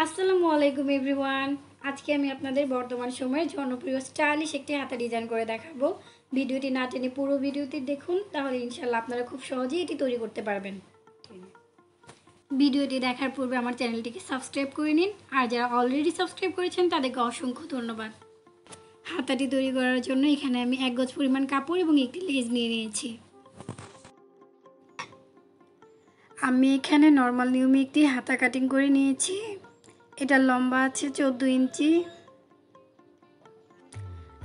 আসসালামু আলাইকুম এভরিওয়ান। আজকে আমি আপনাদের বর্তমান সময়ের জনপ্রিয় স্টাইলিশ একটি হাতা ডিজাইন করে দেখাবো। ভিডিওটি না টেনে পুরো ভিডিওটি দেখুন, তাহলে ইনশাল্লাহ আপনারা খুব সহজেই এটি তৈরি করতে পারবেন। ভিডিওটি দেখার পূর্বে আমার চ্যানেলটিকে সাবস্ক্রাইব করে নিন, আর যারা অলরেডি সাবস্ক্রাইব করেছেন তাদেরকে অসংখ্য ধন্যবাদ। হাতাটি তৈরি করার জন্য এখানে আমি 1 গজ পরিমাণ কাপড় এবং একটি লেজ নিয়ে নিয়েছি। আমি এখানে নর্মাল নিয়মে একটি হাতা কাটিং করে নিয়েছি। এটা লম্বা আছে 14 ইঞ্চি।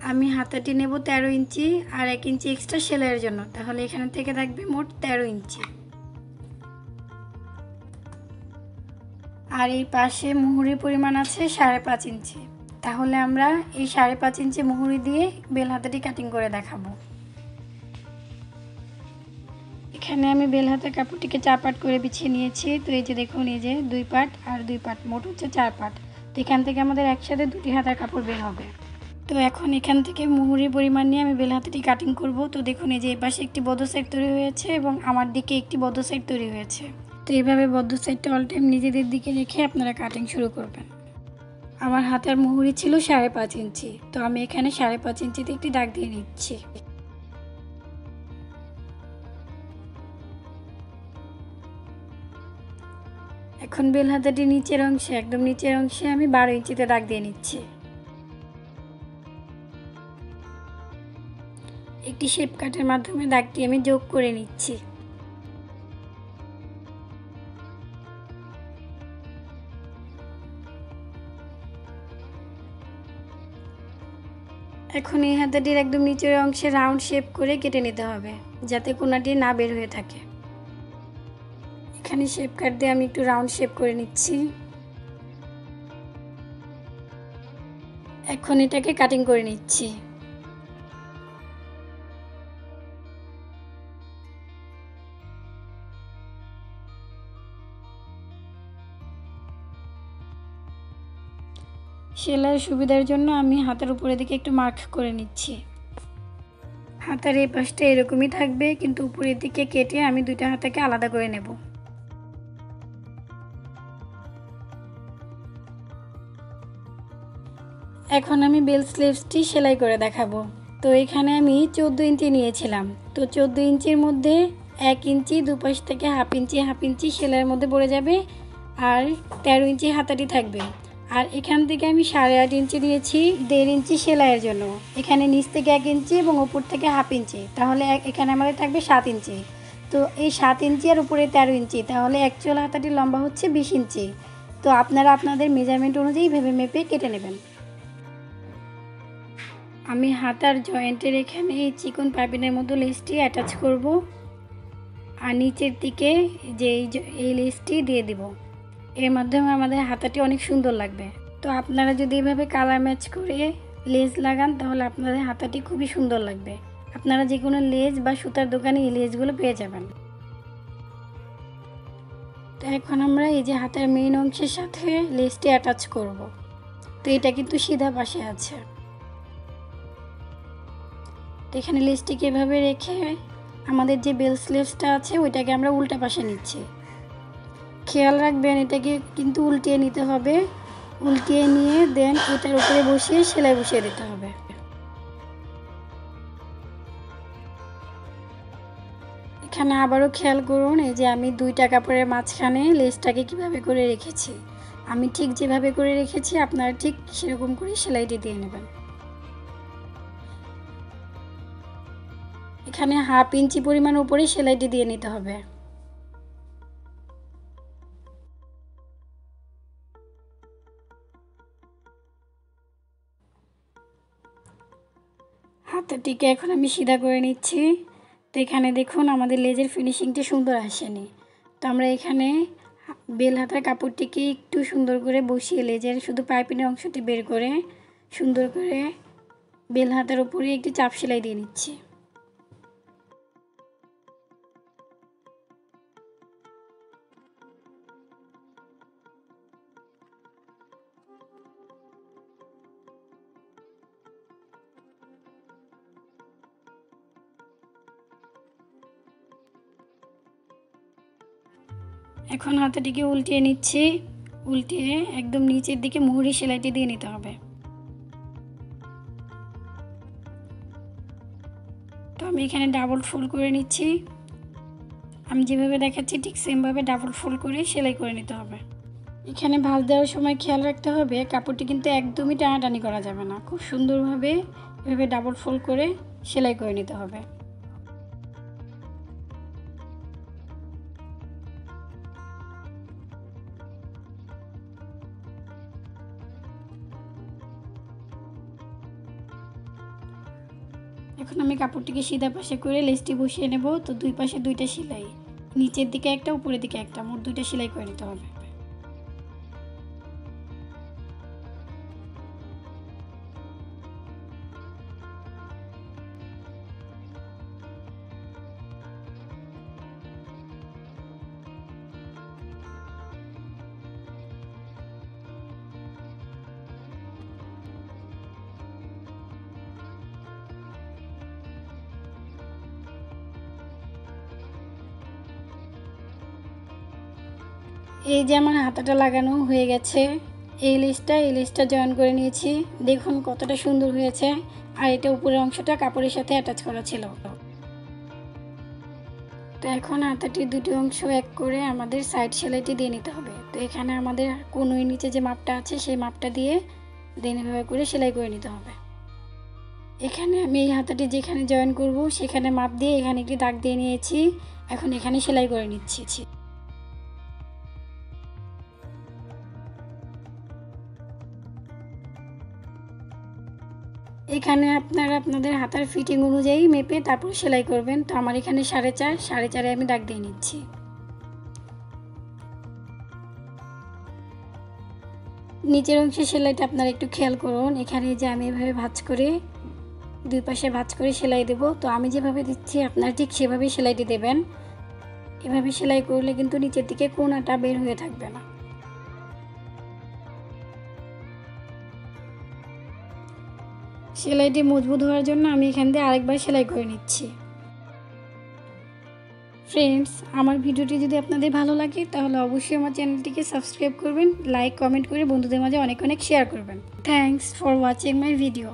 আমি হাতাটি নেব 13 ইঞ্চি আর 1 ইঞ্চি এক্সট্রা সেলাইয়ের জন্য, তাহলে এখানে থেকে থাকবে মোট 13 ইঞ্চি। আর এই পাশে মুহুরির পরিমাণ আছে 5.5 ইঞ্চি, তাহলে আমরা এই 5.5 ইঞ্চি মুহুরি দিয়ে বেল হাতাটি কাটিং করে দেখাবো। এখানে আমি বেল হাতা কাপড়টিকে 4 পার্ট করে বিছিয়ে নিয়েছি। তো এই যে দেখুন, এই যে 2 পার্ট আর 2 পার্ট, মোট হচ্ছে 4 পার্ট। তো এখান থেকে আমাদের একসাথে 2টি হাতার কাপড় বের হবে। তো এখন এখান থেকে মুহুরির পরিমাণ নিয়ে আমি বেল হাতাটি কাটিং করব। তো দেখুন, এই যে এই পাশে একটি বদ্ধ সাইড তৈরি হয়েছে এবং আমার দিকে একটি বদ্ধ সাইড তৈরি হয়েছে। তো এইভাবে বদ্ধ সাইডটা অল টাইম নিজেদের দিকে রেখে আপনারা কাটিং শুরু করবেন। আমার হাতের মুহুরি ছিল 5.5 ইঞ্চি, তো আমি এখানে 5.5 ইঞ্চিতে একটি দাগ দিয়ে নিচ্ছি। এখন বেল হাতাটি নিচের অংশে, একদম নিচের অংশে আমি 12 ইঞ্চিতে দাগ দিয়ে নিচ্ছি। একটি শেপ কাটের মাধ্যমে দাগটি আমি যোগ করে নিচ্ছি। এখন এই হাতাটির একদম নিচের অংশে রাউন্ড শেপ করে কেটে নিতে হবে, যাতে কোনাটি না বের হয়ে থাকে। এখানে শেপ কাট দিয়ে আমি একটু রাউন্ড শেপ করে নিচ্ছি। এখন এটাকে কাটিং করে নিচ্ছি। সেলাইয়ের সুবিধার জন্য আমি হাতের উপরের দিকে একটু মার্ক করে নিচ্ছি। হাতার এই পাশটা এরকমই থাকবে, কিন্তু উপরের দিকে কেটে আমি 2টা হাতাকে আলাদা করে নেব। এখন আমি বেল স্লিভসটি সেলাই করে দেখাবো। তো এখানে আমি 14 ইঞ্চি নিয়েছিলাম। তো 14 ইঞ্চির মধ্যে 1 ইঞ্চি দুপাশ থেকে হাফ ইঞ্চি সেলাইয়ের মধ্যে পড়ে যাবে, আর 13 ইঞ্চি হাতাটি থাকবে। আর এখান থেকে আমি 8.5 ইঞ্চি দিয়েছি 1.5 ইঞ্চি সেলাইয়ের জন্য। এখানে নিচ থেকে 1 ইঞ্চি এবং উপর থেকে হাফ ইঞ্চি, তাহলে এখানে আমাদের থাকবে 7 ইঞ্চি। তো এই 7 ইঞ্চি আর উপরে 13 ইঞ্চি, তাহলে অ্যাকচুয়াল হাতাটির লম্বা হচ্ছে 20 ইঞ্চি। তো আপনারা আপনাদের মেজারমেন্ট অনুযায়ী ভেবে মেপে কেটে নেবেন। আমি হাতার জয়েন্টের এখানে এই চিকন পাইপিনের মতো লেসটি অ্যাটাচ করব, আর নিচের দিকে যে এই লেসটি দিয়ে দিব। এর মাধ্যমে আমাদের হাতাটি অনেক সুন্দর লাগবে। তো আপনারা যদি এভাবে কালার ম্যাচ করে লেস লাগান, তাহলে আপনাদের হাতাটি খুবই সুন্দর লাগবে। আপনারা যে কোনো লেস বা সুতার দোকানে এই লেসগুলো পেয়ে যাবেন। তো এখন আমরা এই যে হাতার মেইন অংশের সাথে লেসটি অ্যাটাচ করব। তো এটা কিন্তু সিধা পাশে আছে। তো এখানে লেসটিকে এভাবে রেখে আমাদের যে বেল স্লিভসটা আছে ওইটাকে আমরা উল্টা পাশে নিচ্ছি। খেয়াল রাখবেন, এটাকে কিন্তু উল্টিয়ে নিতে হবে। উল্টিয়ে নিয়ে দেন এটার উপরে বসিয়ে সেলাই বসিয়ে দিতে হবে। এখানে আবারও খেয়াল করুন, এই যে আমি 2টা কাপড়ের মাঝখানে লেসটাকে কিভাবে করে রেখেছি। আমি ঠিক যেভাবে করে রেখেছি আপনারা ঠিক সেরকম করে সেলাইটি দিয়ে নেবেন। এখানে হাফ ইঞ্চি পরিমাণ উপরে সেলাইটি দিয়ে নিতে হবে। হাতাটিকে এখন আমি সিধা করে নিচ্ছি। তো এখানে দেখুন, আমাদের লেজের ফিনিশিংটি সুন্দর আসেনি। তো আমরা এখানে বেল হাতার কাপড়টিকে একটু সুন্দর করে বসিয়ে লেজের শুধু পাইপিনের অংশটি বের করে সুন্দর করে বেল হাতার উপরে একটি চাপ সেলাই দিয়ে নিচ্ছি। এখন হাতাটিকে উল্টিয়ে নিচ্ছি। উল্টিয়ে একদম নিচের দিকে মুহুরি সেলাইটি দিয়ে নিতে হবে। তো আমি এখানে ডাবল ফোল্ড করে নিচ্ছি। আমি যেভাবে দেখাচ্ছি ঠিক সেমভাবে ডাবল ফোল্ড করে সেলাই করে নিতে হবে। এখানে ভাঁজ দেওয়ার সময় খেয়াল রাখতে হবে কাপড়টি কিন্তু একদমই টানাটানি করা যাবে না, খুব সুন্দরভাবে এভাবে ডাবল ফোল্ড করে সেলাই করে নিতে হবে। এখন আমি কাপড়টিকে সিধা পাশে করে লেসটি বসিয়ে নেব। তো দুই পাশে দুইটা সেলাই, নিচের দিকে একটা উপরের দিকে একটা, মোট দুইটা সেলাই করে নিতে হবে। এই যে আমার হাতাটা লাগানো হয়ে গেছে, এই লেসটা জয়েন করে নিয়েছি। দেখুন কতটা সুন্দর হয়েছে। আর এটা উপরের অংশটা কাপড়ের সাথে অ্যাটাচ করা ছিল। তো এখন হাতাটির দুটি অংশ এক করে আমাদের সাইড সেলাইটি দিয়ে নিতে হবে। তো এখানে আমাদের কোনোই নিচে যে মাপটা আছে সেই মাপটা দিয়ে এভাবে করে সেলাই করে নিতে হবে। এখানে আমি এই হাতাটি যেখানে জয়েন করব সেখানে মাপ দিয়ে এখানে একটি দাগ দিয়ে নিয়েছি। এখন এখানে সেলাই করে নিচ্ছি। এখানে আপনারা আপনাদের হাতার ফিটিং অনুযায়ী মেপে তারপর সেলাই করবেন। তো আমার এখানে 4.5 আমি দাগ দিয়ে নিচ্ছি। নিচের অংশে সেলাইটা আপনারা একটু খেয়াল করুন। এখানে যে আমি এভাবে ভাঁজ করে দুই পাশে ভাঁজ করে সেলাই দেব। তো আমি যেভাবে দিচ্ছি আপনারা ঠিক সেভাবেই সেলাইটি দেবেন। এভাবে সেলাই করলে কিন্তু নিচের দিকে কোণাটা বের হয়ে থাকবে না। সেলাইটি মজবুত হওয়ার জন্য আমি এখান দিয়ে আরেকবার সেলাই করে নিচ্ছি। ফ্রেন্ডস, আমার ভিডিওটি যদি আপনাদের ভালো লাগে তাহলে অবশ্যই আমার চ্যানেলটিকে সাবস্ক্রাইব করবেন, লাইক কমেন্ট করে বন্ধুদের মাঝে অনেক শেয়ার করবেন। Thanks for watching my video.